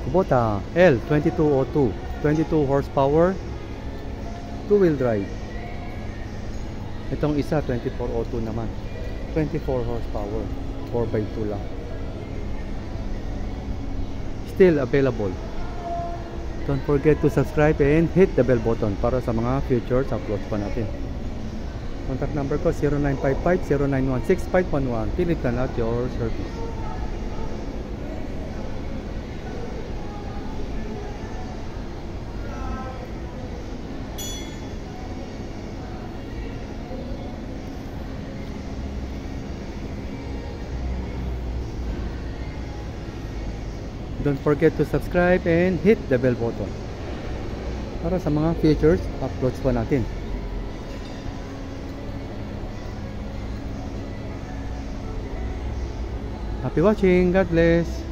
Kubota L2202, 22 horsepower, 2-wheel drive. Itong isa 2402 naman, 24 horsepower, 4x2 lang. Still available. Don't forget to subscribe and hit the bell button para sa mga future uploads pa natin. Contact number ko 0955-0916-511. Philip Lan at your service. Don't forget to subscribe and hit the bell button para sa mga features uploads pa natin. Happy watching. God bless.